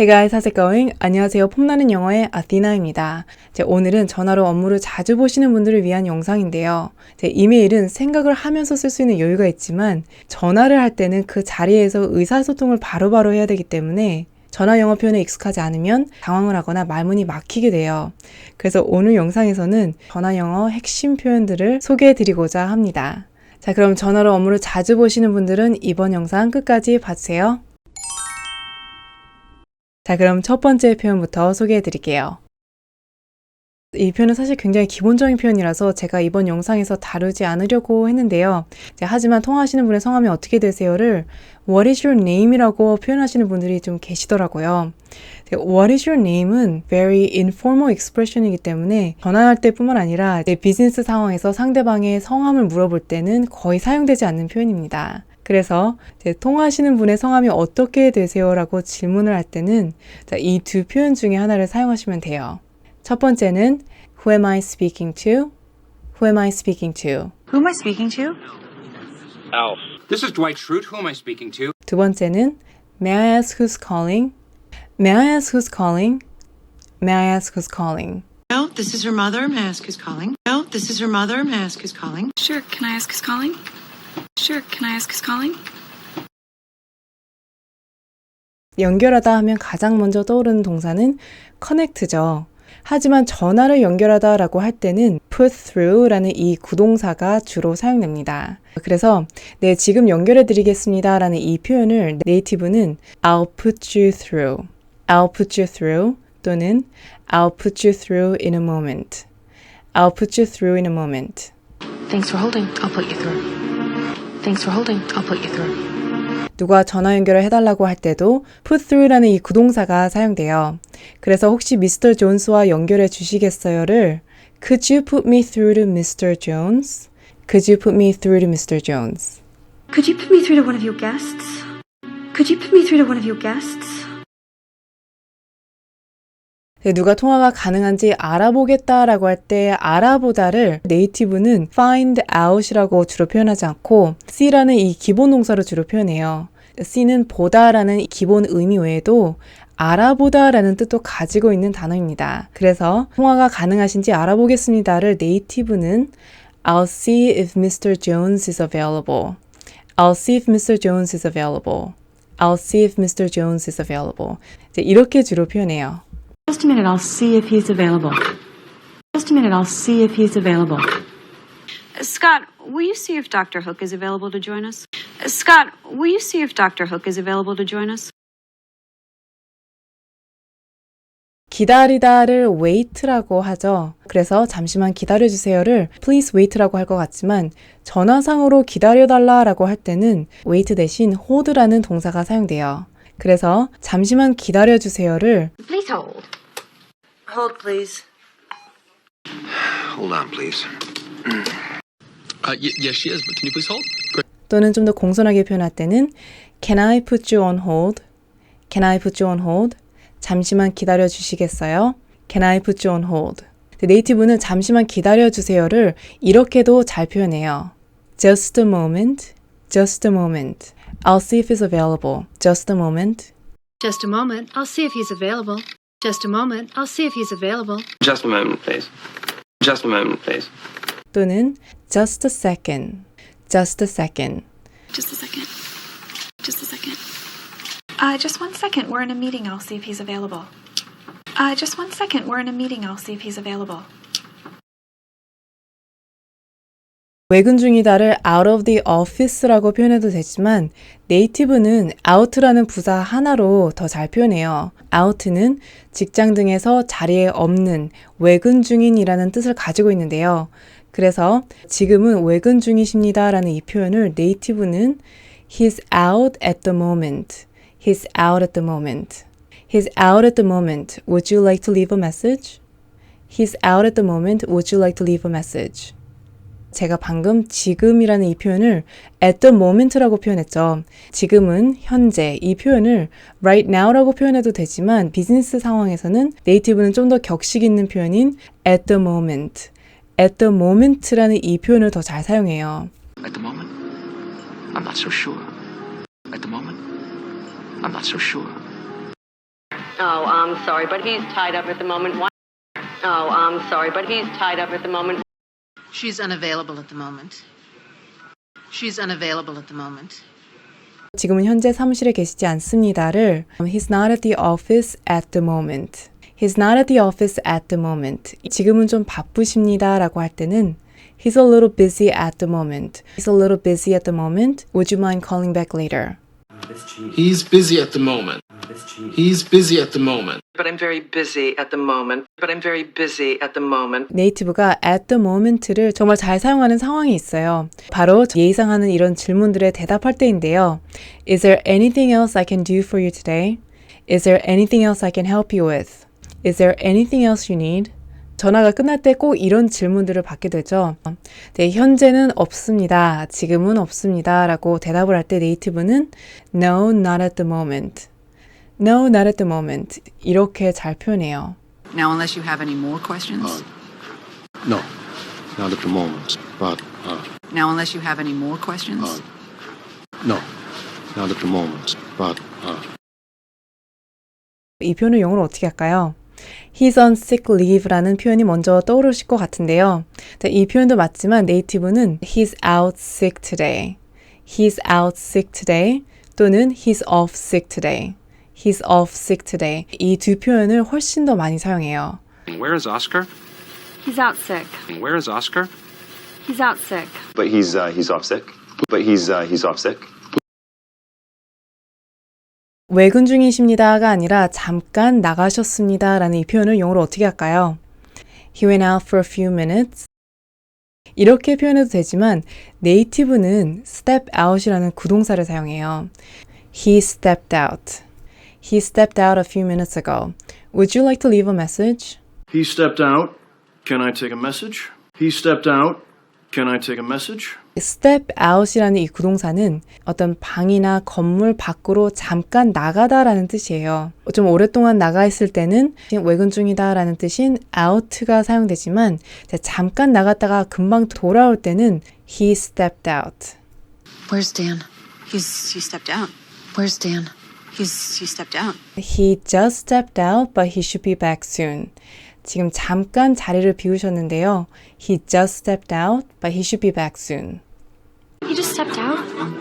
Hey guys, how's it going? 안녕하세요. 폼나는 영어의 아디나입니다. 오늘은 전화로 업무를 자주 보시는 분들을 위한 영상인데요. 이메일은 생각을 하면서 쓸 수 있는 여유가 있지만 전화를 할 때는 그 자리에서 의사소통을 바로바로 해야 되기 때문에 전화 영어 표현에 익숙하지 않으면 당황을 하거나 말문이 막히게 돼요. 그래서 오늘 영상에서는 전화 영어 핵심 표현들을 소개해드리고자 합니다. 자, 그럼 전화로 업무를 자주 보시는 분들은 이번 영상 끝까지 봐주세요. 자, 그럼 첫 번째 표현부터 소개해 드릴게요. 이 표현은 사실 굉장히 기본적인 표현이라서 제가 이번 영상에서 다루지 않으려고 했는데요. 하지만 통화하시는 분의 성함이 어떻게 되세요를 What is your name? 이라고 표현하시는 분들이 좀 계시더라고요. What is your name은 very informal expression이기 때문에 전화할 때뿐만 아니라 비즈니스 상황에서 상대방의 성함을 물어볼 때는 거의 사용되지 않는 표현입니다. 그래서 통화하시는 분의 성함이 어떻게 되세요? 라고 질문을 할 때는 이 두 표현 중에 하나를 사용하시면 돼요. 첫 번째는 Who am I speaking to? Who am I speaking to? Who am I speaking to? Alf. This is Dwight Schrute. Who am I speaking to? 두 번째는 May I ask who's calling? May I ask who's calling? May I ask who's calling? No, this is her mother. May I ask who's calling? No, this is her mother. May I ask who's calling? Sure, can I ask who's calling? Sure, can I ask who's calling? 연결하다 하면 가장 먼저 떠오르는 동사는 connect죠. 하지만 전화를 연결하다 라고 할 때는 put through 라는 이 구동사가 주로 사용됩니다. 그래서 네, 지금 연결해 드리겠습니다 라는 이 표현을 네이티브는 I'll put you through, I'll put you through 또는 I'll put you through in a moment, I'll put you through in a moment. Thanks for holding. I'll put you through. Thanks for holding. I'll put you through. 누가 전화 연결을 해달라고 할 때도 put through라는 이 구동사가 사용돼요. 그래서 혹시 미스터 존스와 연결해 주시겠어요를 Could you put me through to Mr. Jones? Could you put me through to Mr. Jones? Could you put me through to one of your guests? Could you put me through to one of your guests? 누가 통화가 가능한지 알아보겠다라고 할 때 알아보다를 네이티브는 find out이라고 주로 표현하지 않고 see라는 이 기본 동사로 주로 표현해요. see는 보다라는 기본 의미 외에도 알아보다라는 뜻도 가지고 있는 단어입니다. 그래서 통화가 가능하신지 알아보겠습니다를 네이티브는 I'll see if Mr. Jones is available. I'll see if Mr. Jones is available. I'll see if Mr. Jones is available. 이렇게 주로 표현해요. Just a minute, I'll see if he's available. Just a minute, I'll see if he's available. Scott, will you see if Dr. Hook is available to join us? Scott, will you see if Dr. Hook is available to join us? 기다리다를 wait라고 하죠. 그래서 잠시만 기다려주세요를 please wait라고 할 것 같지만 전화상으로 기다려달라라고 할 때는 wait 대신 hold라는 동사가 사용돼요. 그래서 잠시만 기다려주세요를 Please hold. Hold, please. Hold on, please. Yes, she is, but can you please hold? 또는 좀 더 공손하게 표현할 때는 Can I put you on hold? Can I put you on hold? 잠시만 기다려 주시겠어요? Can I put you on hold? 네이티브는 잠시만 기다려 주세요를 이렇게도 잘 표현해요. Just a moment, just a moment. I'll see if he's available. Just a moment. Just a moment, I'll see if he's available. Just a moment, I'll see if he's available. Just a moment, please. Just a moment, please. 또는 just a second, just a second. Just a second. Just a second. Just 1 second. We're in a meeting. I'll see if he's available. Just 1 second. We're in a meeting. I'll see if he's available. 외근 중이다를 out of the office라고 표현해도 되지만 네이티브는 out라는 부사 하나로 더 잘 표현해요. out는 직장 등에서 자리에 없는 외근 중인이라는 뜻을 가지고 있는데요. 그래서 지금은 외근 중이십니다 라는 이 표현을 네이티브는 He's out at the moment. He's out at the moment. He's out at the moment. Would you like to leave a message? He's out at the moment. Would you like to leave a message? 제가 방금 지금이라는 이 표현을 at the moment라고 표현했죠. 지금은 현재 이 표현을 right now라고 표현해도 되지만 비즈니스 상황에서는 네이티브는 좀 더 격식 있는 표현인 at the moment, at the moment라는 이 표현을 더 잘 사용해요. At the moment, I'm not so sure. At the moment, I'm not so sure. Oh, I'm sorry, but he's tied up at the moment. Why? Oh, I'm sorry, but he's tied up at the moment. She's unavailable at the moment. She's unavailable at the moment. 지금은 현재 사무실에 계시지 않습니다를 He's not at the office at the moment. He's not at the office at the moment. 지금은 좀 바쁘십니다 라고 할 때는 He's a little busy at the moment. He's a little busy at the moment. Would you mind calling back later? He's busy at the moment. He's busy at the moment. But I'm very busy at the moment. But I'm very busy at the moment. 네이티브가 at the moment를 정말 잘 사용하는 상황이 있어요. 바로 예의상하는 이런 질문들에 대답할 때인데요. Is there anything else I can do for you today? Is there anything else I can help you with? Is there anything else you need? 전화가 끝날 때 꼭 이런 질문들을 받게 되죠. 네, 현재는 없습니다. 지금은 없습니다. 라고 대답을 할 때 네이티브는 No, not at the moment. No, not at the moment. 이렇게 잘 표현해요. Now, unless you have any more questions? No, not at the moment. But, Now, unless you have any more questions? no, not at the moment. But, 이 표현을 영어로 어떻게 할까요? He's on sick leave라는 표현이 먼저 떠오르실 것 같은데요. 이 표현도 맞지만 네이티브는 He's out sick today. He's out sick today 또는 He's off sick today. He's off sick today. 이 두 표현을 훨씬 더 많이 사용해요. Where is Oscar? He's out sick. Where is Oscar? He's out sick. But he's off sick. But he's off sick. 외근 중이십니다가 아니라 잠깐 나가셨습니다 라는 이 표현을 영어로 어떻게 할까요? He went out for a few minutes. 이렇게 표현해도 되지만 네이티브는 step out이라는 구동사를 사용해요. He stepped out. He stepped out a few minutes ago. Would you like to leave a message? He stepped out. Can I take a message? He stepped out. Can I take a message? step out이라는 이 구동사는 어떤 방이나 건물 밖으로 잠깐 나가다라는 뜻이에요. 좀 오랫동안 나가 있을 때는 외근 중이다라는 뜻인 out가 사용되지만 잠깐 나갔다가 금방 돌아올 때는 he stepped out. Where's Dan? He stepped out. Where's Dan? He stepped out. He just stepped out, but he should be back soon. 지금 잠깐 자리를 비우셨는데요. He just stepped out, but he should be back soon. He just stepped out.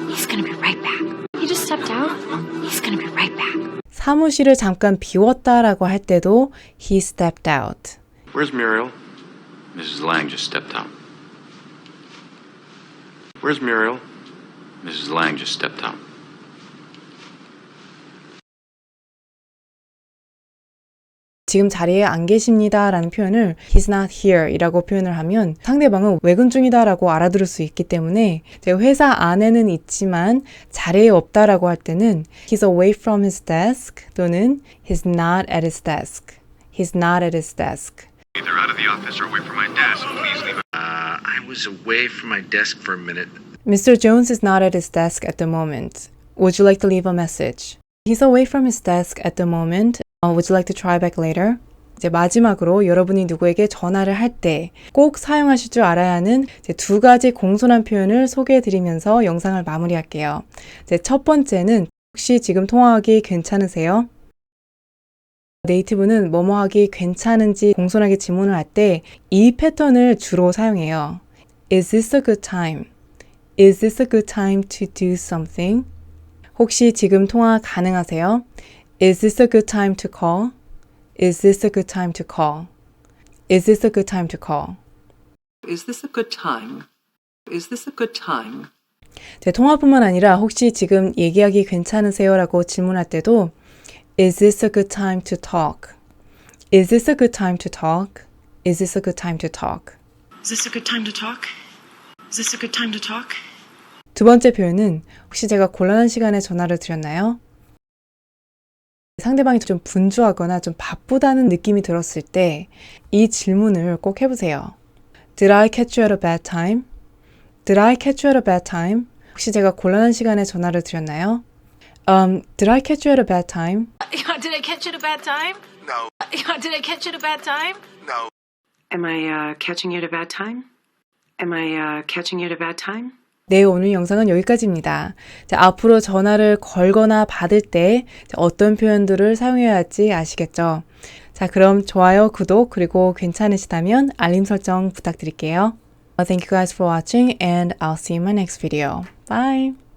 He's gonna be right back. He just stepped out. He's gonna be right back. 사무실을 잠깐 비웠다라고 할 때도 he stepped out. Where's Muriel? Mrs. Lang just stepped out. Where's Muriel? Mrs. Lang just stepped out. 지금 자리에 안 계십니다 라는 표현을 He's not here 이라고 표현을 하면 상대방은 외근 중이다 라고 알아들을 수 있기 때문에 회사 안에는 있지만 자리에 없다 라고 할 때는 He's away from his desk 또는 He's not at his desk. He's not at his desk. Either out of the office or away from my desk. Please leave. I was away from my desk for a minute. Mr. Jones is not at his desk at the moment. Would you like to leave a message? He's away from his desk at the moment. Would you like to try back later? 이제 마지막으로 여러분이 누구에게 전화를 할 때 꼭 사용하실 줄 알아야 하는 이제 두 가지 공손한 표현을 소개해드리면서 영상을 마무리할게요. 이제 첫 번째는 혹시 지금 통화하기 괜찮으세요? 네이티브는 뭐뭐 하기 괜찮은지 공손하게 질문을 할 때 이 패턴을 주로 사용해요. Is this a good time? Is this a good time to do something? 혹시 지금 통화 가능하세요? Is this a good time to call? Is this a good time to call? Is this a good time to call? Is this a good time? Is this a good time? 제 통화뿐만 아니라 혹시 지금 얘기하기 괜찮으세요? 라고 질문할 때도 Is this a good time to talk? Is this a good time to talk? Is this a good time to talk? Is this a good time to talk? Is this a good time to talk? 두 번째 표현은 혹시 제가 곤란한 시간에 전화를 드렸나요? 상대방이 좀 분주하거나 좀 바쁘다는 느낌이 들었을 때 이 질문을 꼭 해보세요. Did I catch you at a bad time? Did I catch you at a bad time? 혹시 제가 곤란한 시간에 전화를 드렸나요? Did I catch you at a bad time? Did I catch you at a bad time? No. Did I catch you at a bad time? No. Am I catching you at a bad time? Am I catching you at a bad time? 네, 오늘 영상은 여기까지입니다. 자, 앞으로 전화를 걸거나 받을 때 어떤 표현들을 사용해야 할지 아시겠죠? 자, 그럼 좋아요, 구독, 그리고 괜찮으시다면 알림 설정 부탁드릴게요. Thank you guys for watching and I'll see you in my next video. Bye!